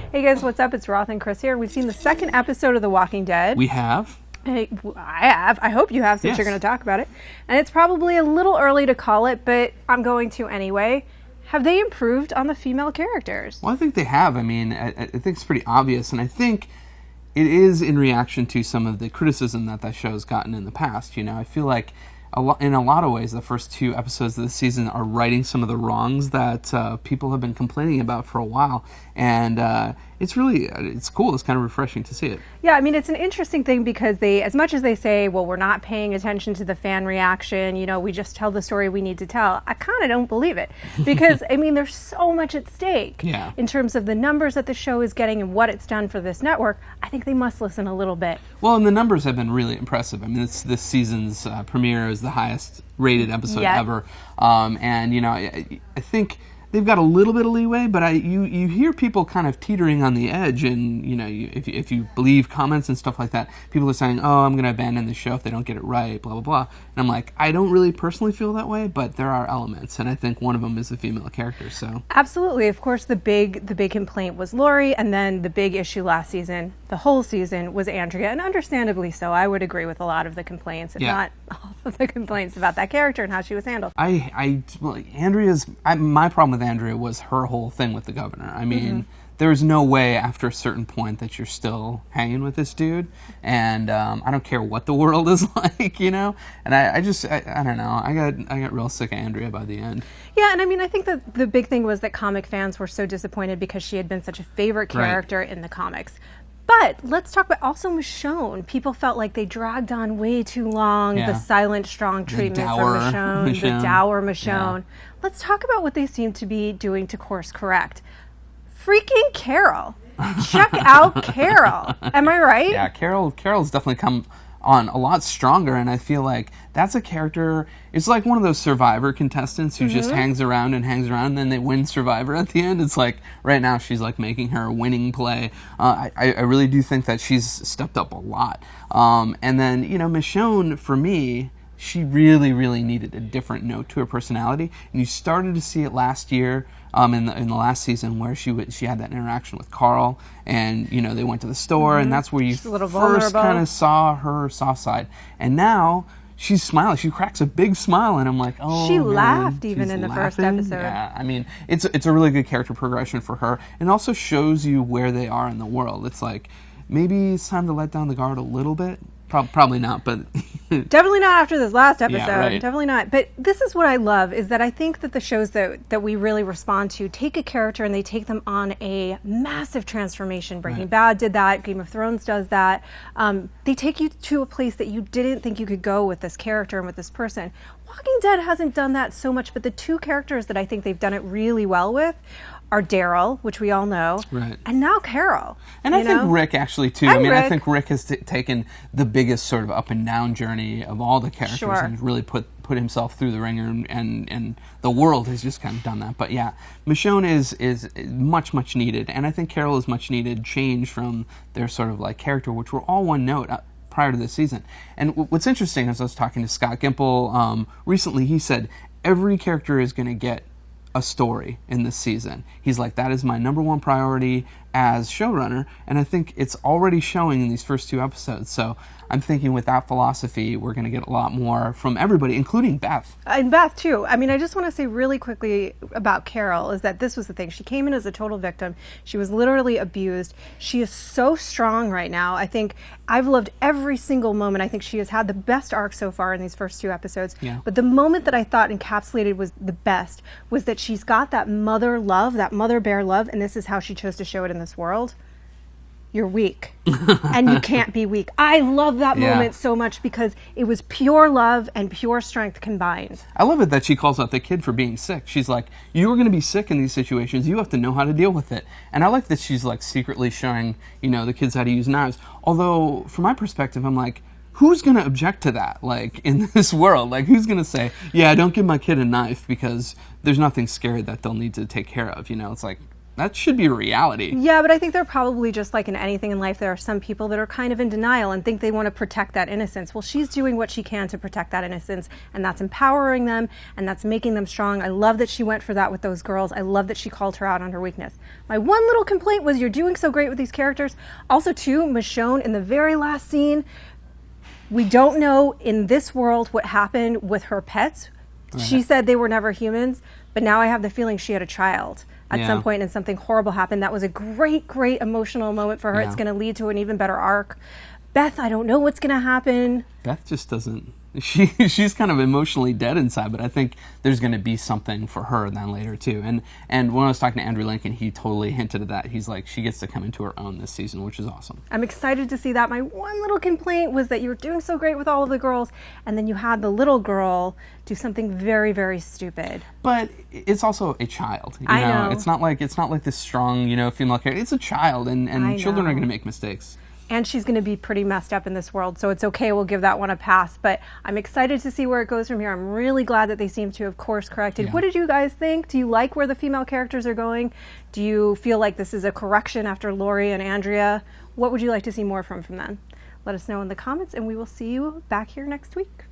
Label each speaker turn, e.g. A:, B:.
A: Hey guys, what's up? It's Roth and Chris here. We've seen the second episode of The Walking Dead.
B: We have.
A: I have. I hope you have, since
B: Yes.
A: you're going to talk about it. And it's probably a little early to call it, but I'm going to anyway. Have they improved on the female characters?
B: Well, I think they have. I mean, I think it's pretty obvious, and I think it is in reaction to some of the criticism that show's gotten in the past. You know, I feel like in a lot of ways, the first two episodes of the season are righting some of the wrongs that people have been complaining about for a while, and it's cool. It's kind of refreshing to see it.
A: Yeah, I mean, it's an interesting thing because they, as much as they say, well, we're not paying attention to the fan reaction, you know, we just tell the story we need to tell. I kind of don't believe it because, I mean, there's so much at stake in terms of the numbers that the show is getting and what it's done for this network. I think they must listen a little bit.
B: Well, and the numbers have been really impressive. I mean, this season's premiere is the highest rated episode ever. And, you know, I think they've got a little bit of leeway, but you hear people kind of teetering on the edge, and you know, if you believe comments and stuff like that, people are saying, "Oh, I'm going to abandon the show if they don't get it right," blah blah blah. And I'm like, I don't really personally feel that way, but there are elements, and I think one of them is the female character. So
A: absolutely, of course, the big complaint was Lori, and then the big issue last season, the whole season, was Andrea, and understandably so. I would agree with a lot of the complaints, if not all of the complaints about that character and how she was handled.
B: My problem with Andrea was her whole thing with the governor. I mean, there's no way after a certain point that you're still hanging with this dude, and I don't care what the world is like, you know. And I don't know. I got real sick of Andrea by the end.
A: Yeah, and I mean, I think that the big thing was that comic fans were so disappointed because she had been such a favorite character in the comics. But let's talk about also Michonne. People felt like they dragged on way too long the silent, strong treatment for Michonne, the dour Michonne. Yeah. Let's talk about what they seem to be doing to course correct. Freaking Carol. Check out Carol. Am I right?
B: Yeah, Carol's definitely come on a lot stronger, and I feel like that's a character. It's like one of those Survivor contestants who just hangs around, and then they win Survivor at the end. It's like right now she's like making her winning play. I really do think that she's stepped up a lot. And then, you know, Michonne, for me, she really, really needed a different note to her personality, and you started to see it last year in the last season where she had that interaction with Carl, and you know, they went to the store, and that's where you first kind of saw her soft side. And now she's smiling. She cracks a big smile, and I'm like, oh,
A: she
B: man,
A: laughed even in the first episode.
B: Yeah, I mean, it's a really good character progression for her, and also shows you where they are in the world. It's like maybe it's time to let down the guard a little bit. Probably not, but
A: definitely not after this last episode.
B: Yeah, right.
A: Definitely not. But this is what I love, is that I think that the shows that we really respond to take a character and they take them on a massive transformation. Breaking Bad did that. Game of Thrones does that. They take you to a place that you didn't think you could go with this character and with this person. Walking Dead hasn't done that so much, but the two characters that I think they've done it really well with are Daryl, which we all know, and now Carol.
B: And I think Rick actually too. I think Rick has taken the biggest sort of up and down journey of all the characters and really put himself through the ringer, and the world has just kind of done that. But yeah, Michonne is much needed, and I think Carol is much needed change from their sort of like character, which were all one note prior to this season. And what's interesting, as I was talking to Scott Gimple recently, he said every character is going to get a story in this season. He's like, that is my number one priority as showrunner, and I think it's already showing in these first two episodes. So I'm thinking with that philosophy, we're going to get a lot more from everybody, including Beth.
A: And Beth, too. I mean, I just want to say really quickly about Carol is that this was the thing. She came in as a total victim. She was literally abused. She is so strong right now. I think I've loved every single moment. I think she has had the best arc so far in these first two episodes. Yeah. But the moment that I thought encapsulated was the best was that she's got that mother love, that mother bear love, and this is how she chose to show it in this world. You're weak, and you can't be weak. I love that moment so much because it was pure love and pure strength combined.
B: I love it that she calls out the kid for being sick. She's like, you are going to be sick in these situations. You have to know how to deal with it. And I like that she's like secretly showing, you know, the kids how to use knives. Although, from my perspective, I'm like, who's going to object to that, like, in this world? Like, who's going to say, yeah, don't give my kid a knife because there's nothing scary that they'll need to take care of, you know? It's like, that should be a reality.
A: Yeah, but I think they're probably just like in anything in life, there are some people that are kind of in denial and think they want to protect that innocence. Well, she's doing what she can to protect that innocence, and that's empowering them, and that's making them strong. I love that she went for that with those girls. I love that she called her out on her weakness. My one little complaint was you're doing so great with these characters. Also, too, Michonne, in the very last scene, we don't know in this world what happened with her pets. Right. She said they were never humans, but now I have the feeling she had a child at some point and something horrible happened. That was a great, great emotional moment for her. It's going to lead to an even better arc. Beth, I don't know what's going to happen.
B: Beth just doesn't. She's kind of emotionally dead inside, but I think there's going to be something for her then later too. And when I was talking to Andrew Lincoln, he totally hinted at that. He's like, she gets to come into her own this season, which is awesome.
A: I'm excited to see that. My one little complaint was that you were doing so great with all of the girls, and then you had the little girl do something very, very stupid.
B: But it's also a child. You
A: I
B: know?
A: know.
B: It's not like this strong, female character. It's a child, and children are going to make mistakes.
A: And she's going to be pretty messed up in this world, so it's okay. We'll give that one a pass. But I'm excited to see where it goes from here. I'm really glad that they seem to have course corrected. Yeah. What did you guys think? Do you like where the female characters are going? Do you feel like this is a correction after Lori and Andrea? What would you like to see more from them? Let us know in the comments, and we will see you back here next week.